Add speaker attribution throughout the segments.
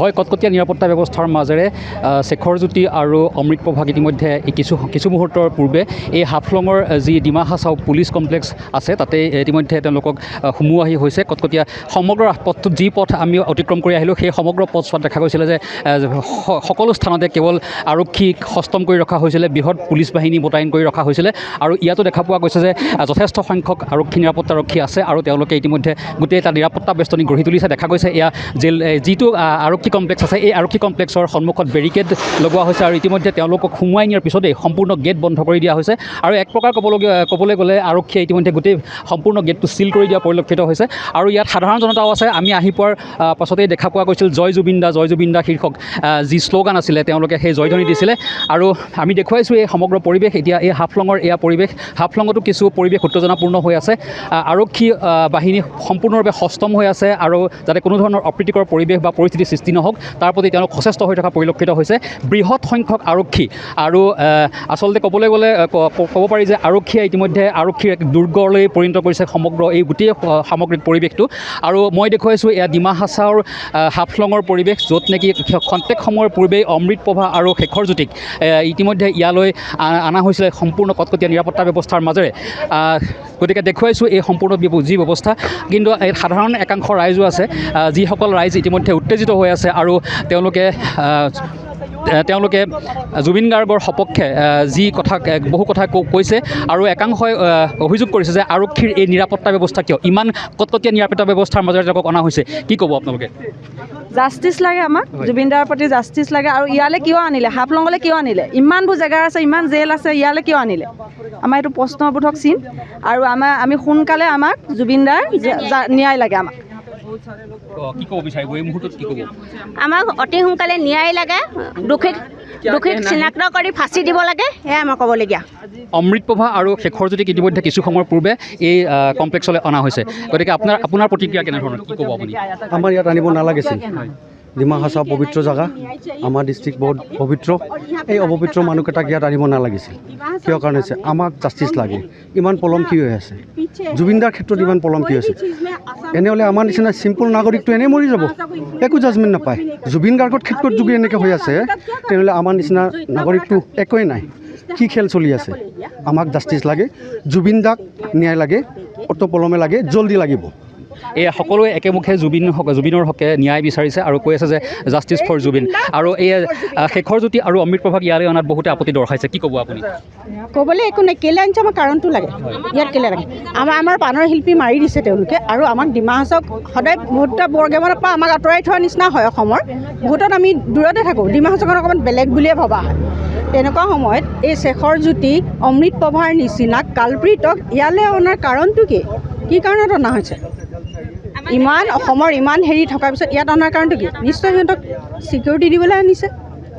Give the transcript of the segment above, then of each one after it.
Speaker 1: হয়, কটকটীয়া নিৰাপত্তা ব্যৱস্থাৰ মাজেৰে শেখৰজ্যোতি আৰু অমৃতপ্ৰভাক ইতিমধ্যে কিছু মুহূৰ্তৰ পূৰ্বে এই হাফলঙৰ যি ডিমা হাছাও পুলিচ কমপ্লেক্স আছে তাতে ইতিমধ্যে তেওঁলোকক সুমুৱাই হৈছে। কটকটীয়া সমগ্ৰ পথটোত যি পথ আমি অতিক্ৰম কৰি আহিলোঁ সেই সমগ্ৰ পথছোৱাত দেখা গৈছিলে যে সকলো স্থানতে কেৱল আৰক্ষীক সষ্টম কৰি ৰখা হৈছিলে, বৃহৎ পুলিচ বাহিনী মোতায়েন কৰি ৰখা হৈছিলে আৰু ইয়াতো দেখা পোৱা গৈছে যে যথেষ্ট সংখ্যক নিৰাপত্তাৰক্ষী আছে আৰু তেওঁলোকে ইতিমধ্যে গোটেই এটা নিৰাপত্তা বেষ্টনী গঢ়ি তুলিছে। দেখা গৈছে এয়া জেল যিটো আৰক্ষী কমপ্লেক্স আছে এই আৰক্ষী কমপ্লেক্সৰ সন্মুখত বেৰিকেড লগোৱা হৈছে আৰু ইতিমধ্যে তেওঁলোকক সুমুৱাই নিয়াৰ পিছতেই সম্পূৰ্ণ গেট বন্ধ কৰি দিয়া হৈছে আৰু এক প্ৰকাৰ ক'বলৈ গ'লে আৰক্ষীয়ে ইতিমধ্যে গোটেই সম্পূৰ্ণ গেটটো চিল কৰি দিয়া পৰিলক্ষিত হৈছে আৰু ইয়াত সাধাৰণ জনতাও আছে। আমি আহি পোৱাৰ পাছতেই দেখা পোৱা গৈছিল জয় জুবিন দা শীৰ্ষক যি শ্লোগান আছিলে তেওঁলোকে সেই জয়ধ্বনি দিছিলে আৰু আমি দেখুৱাইছোঁ এই সমগ্ৰ পৰিৱেশ। এতিয়া এই হাফলঙৰ এয়া পৰিৱেশ, হাফলঙতো কিছু পৰিৱেশ উত্তেজনাপূৰ্ণ হৈ আছে। আৰক্ষী বাহিনী সম্পূৰ্ণৰূপে সষ্টম হৈ আছে আৰু যাতে কোনো ধৰণৰ অপ্ৰীতিকৰ পৰিৱেশ বা পৰিস্থিতিৰ সৃষ্টি নহওক তাৰ প্ৰতি তেওঁলোক সচেষ্ট হৈ থকা পৰিলক্ষিত হৈছে। বৃহৎ সংখ্যক আৰক্ষী আৰু আচলতে ক'বলৈ গ'লে ক'ব পাৰি যে আৰক্ষীয়ে ইতিমধ্যে আৰক্ষীৰ এক দুৰ্গলৈ পৰিণত কৰিছে সমগ্ৰ এই গোটেই সামগ্ৰিক পৰিৱেশটো। আৰু মই দেখুৱাইছোঁ এয়া ডিমা হাছাওৰ হাফলঙৰ পৰিৱেশ, য'ত নেকি খন্তেক সময়ৰ পূৰ্বেই অমৃতপ্ৰভা আৰু শেখৰজ্যোতিক ইতিমধ্যে ইয়ালৈ অনা হৈছিলে সম্পূৰ্ণ কটকটীয়া নিৰাপত্তা ব্যৱস্থাৰ মাজেৰে। গতিকে দেখুৱাইছোঁ এই সম্পূৰ্ণ যি ব্যৱস্থা, কিন্তু এই সাধাৰণ একাংশ ৰাইজো আছে যিসকল ৰাইজ ইতিমধ্যে উত্তেজিত হৈ আছে আৰু তেওঁলোকে জুবিন গাৰ্গৰ সপক্ষে যি বহু কথা কৈছে আৰু একাংশই অভিযোগ কৰিছে যে আৰক্ষীৰ এই নিৰাপত্তা ব্যৱস্থা কিয় ইমান কটকটীয়া নিৰাপত্তা ব্যৱস্থাৰ মাজেৰে তেওঁলোকক অনা হৈছে। কি ক'ব আপোনালোকে?
Speaker 2: জাষ্টিছ লাগে আমাক, জুবিন দাৰ প্ৰতি জাষ্টিছ লাগে। আৰু ইয়ালৈ কিয় আনিলে, হাফলঙলৈ কিয় আনিলে? ইমানবোৰ জেগা আছে, ইমান জেল আছে, ইয়ালৈ কিয় আনিলে? আমাৰ এইটো প্ৰশ্নবোধক চিন আৰু আমি সোনকালে আমাক জুবিন দাৰ ন্যায় লাগে।
Speaker 1: কি ক'ব বিচাৰিব এই মুহূৰ্তত? কি ক'ব?
Speaker 3: আমাক অতি সোনকালে ন্যায় লাগে, দোষীক চিনাক্ত কৰি ফাঁচি দিব লাগে, সেয়াই আমাৰ ক'বলগীয়া।
Speaker 1: অমৃতপ্ৰভা আৰু শেখৰজ্যোতিক ইতিমধ্যে কিছু সময়ৰ পূৰ্বে এই কমপ্লেক্সলৈ অনা হৈছে। গতিকে আপোনাৰ প্ৰতিক্ৰিয়া কেনেধৰণৰ? কি ক'ব আপুনি?
Speaker 4: আমাৰ ইয়াত আনিব নালাগিছিল। ডিমা হাছাও পবিত্ৰ জেগা, আমাৰ ডিষ্ট্ৰিক্ট বহুত পবিত্ৰ। এই অপবিত্ৰ মানুহকেইটাক ইয়াত আনিব নালাগিছিল। কিয় কাৰণে হৈছে? আমাক জাষ্টিছ লাগে। ইমান পলম কি হৈ আছে? জুবিন দাৰ ক্ষেত্ৰত ইমান পলম কি হৈছে? এনেহ'লে আমাৰ নিচিনা চিম্পল নাগৰিকটো এনেই মৰি যাব, একো জাজমেণ্ট নাপায়। জুবিন গাৰ্গৰ ক্ষেত্ৰত যদি এনেকৈ হৈ আছে তেনেহ'লে আমাৰ নিচিনা নাগৰিকটো একোৱেই নাই। কি খেল চলি আছে? আমাক জাষ্টিছ লাগে, জুবিন দাক ন্যায় লাগে, অত পলমে লাগে, জল্দি লাগিব।
Speaker 1: এই সকলোৱে একেমুখে জুবিনৰ হকে ন্যায় বিচাৰিছে আৰু কৈ আছে যে জাষ্টিছ ফৰ জুবিন। আৰু এই শেখৰজ্যোতি আৰু অমৃতপ্ৰভাক ইয়ালৈ অনাত বহুতে আপত্তি দৰ্শাইছে। কি ক'ব আপুনি?
Speaker 2: ক'বলৈ একো নাই। কেলৈ আনিছে আমাৰ কাৰণটো লাগে। ইয়াত কেলৈ লাগে? আমাৰ প্ৰাণৰ শিল্পী মাৰি দিছে তেওঁলোকে আৰু আমাক ডিমা হাছাওক সদায় বহুতটা বৰগেমনৰ পৰা আমাক আঁতৰাই থোৱাৰ নিচিনা হয়। অসমৰ বহুতত আমি দূৰতে থাকোঁ, ডিমা হাছাওক অকণমান বেলেগ বুলিয়ে ভবা হয়। তেনেকুৱা সময়ত এই শেখৰজ্যোতি অমৃতপ্ৰভাৰ নিচিনা কালপ্ৰিতক ইয়ালৈ অনাৰ কাৰণটো কি কাৰণত অনা হৈছে? ইমান অসমৰ ইমান হেৰি থকাৰ পিছত ইয়াত অনাৰ কাৰণটো কি? নিশ্চয় সিহঁতক ছিকিউৰিটি দিবলৈ আনিছে,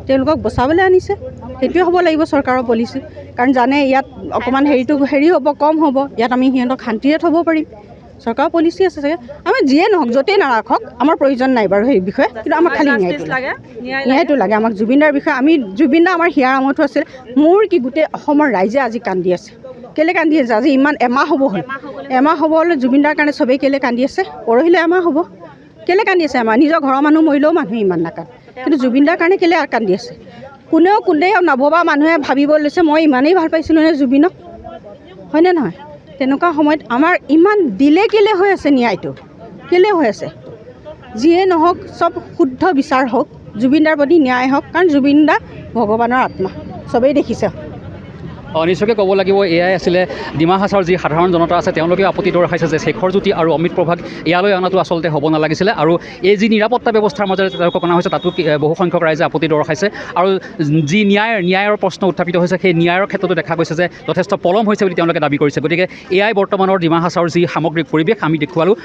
Speaker 2: তেওঁলোকক বচাবলৈ আনিছে। সেইটোৱে হ'ব লাগিব চৰকাৰৰ পলিচি, কাৰণ জানে ইয়াত অকণমান হেৰি হ'ব, কম হ'ব, ইয়াত আমি সিহঁতক শান্তিৰে থ'ব পাৰিম। চৰকাৰৰ পলিচি আছে চাগে। আমি যিয়ে নহওক, য'তেই নাৰাখক, আমাৰ প্ৰয়োজন নাই বাৰু সেই বিষয়ে, কিন্তু আমাক খালি ন্যায়টো লাগে। আমাক জুবিন দাৰ বিষয়ে জুবিন দা আমাৰ হিয়াৰ আমঠু আছিল। মোৰ কি গোটেই অসমৰ ৰাইজে আজি কান্দি আছে। কেলৈ কান্দি আছে? আজি এমাহ হ'ব হ'লে জুবিন দাৰ কাৰণে চবেই কেলৈ কান্দি আছে? পৰহিলৈ এমাহ হ'ব। কেলৈ কান্দি আছে? আমাৰ নিজৰ ঘৰৰ মানুহ মৰিলেও মানুহে ইমান নাকান্দে, কিন্তু জুবিন দাৰ কাৰণে কেলৈ কান্দি আছে? কোনেও নভবা মানুহে ভাবিব লৈছে মই ইমানেই ভাল পাইছিলোঁ নে জুবিনক, হয়নে নহয়? তেনেকুৱা সময়ত আমাৰ ইমান দিলে কেলৈ হৈ আছে? ন্যায়টো কেলৈ হৈ আছে? যিয়ে নহওক, চব শুদ্ধ বিচাৰ হওক, জুবিন দাৰ প্ৰতি ন্যায় হওক, কাৰণ জুবিন দা ভগৱানৰ আত্মা, চবেই দেখিছে।
Speaker 1: নিশ্চয়কৈ ক'ব লাগিব এয়াই আছিলে ডিমা হাছাওৰ যি সাধাৰণ জনতা আছে তেওঁলোকেও আপত্তি দৰ্শাইছে যে শেখৰজ্যোতি আৰু অমৃতপ্ৰভাক ইয়ালৈ অনাটো আচলতে হ'ব নালাগিছিলে আৰু এই যি নিৰাপত্তা ব্যৱস্থাৰ মাজেৰে তেওঁলোকক অনা হৈছে তাতো বহু সংখ্যক ৰাইজে আপত্তি দৰ্শাইছে। আৰু যি ন্যায়ৰ প্ৰশ্ন উত্থাপিত হৈছে সেই ন্যায়ৰ ক্ষেত্ৰতো দেখা গৈছে যে যথেষ্ট পলম হৈছে বুলি তেওঁলোকে দাবী কৰিছে। গতিকে এয়াই বৰ্তমানৰ ডিমা হাছাওৰ যি সামগ্ৰিক পৰিৱেশ আমি দেখুৱালোঁ।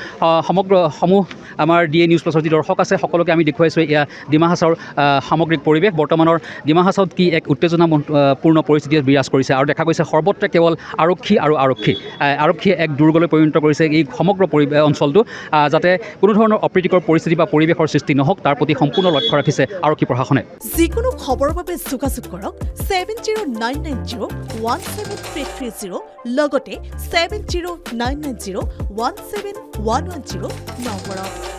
Speaker 1: সমূহ আমাৰ DA নিউজ প্লাছৰ যি দৰ্শক আছে সকলোকে আমি দেখুৱাইছোঁ এয়া ডিমা হাছাওৰ সামগ্ৰিক পৰিৱেশ। বৰ্তমানৰ ডিমা হাছাওত কি এক উত্তেজনাপূৰ্ণ পৰিস্থিতিয়ে বিৰাজ কৰিছে আৰু দেখা গৈছে সৰ্বত্ৰে কেৱল আৰক্ষীয়ে এক দুৰ্গলৈ পৰিণত কৰিছে এই সমগ্ৰ অঞ্চলটো, যাতে কোনো ধৰণৰ অপ্ৰীতিকৰ পৰিস্থিতি বা পৰিৱেশৰ সৃষ্টি নহওক তাৰ প্ৰতি সম্পূৰ্ণ লক্ষ্য ৰাখিছে আৰক্ষী প্ৰশাসনে।
Speaker 5: যিকোনো খবৰৰ বাবে যোগাযোগ কৰক 7099017330 লগতে 7099017110 নম্বৰত।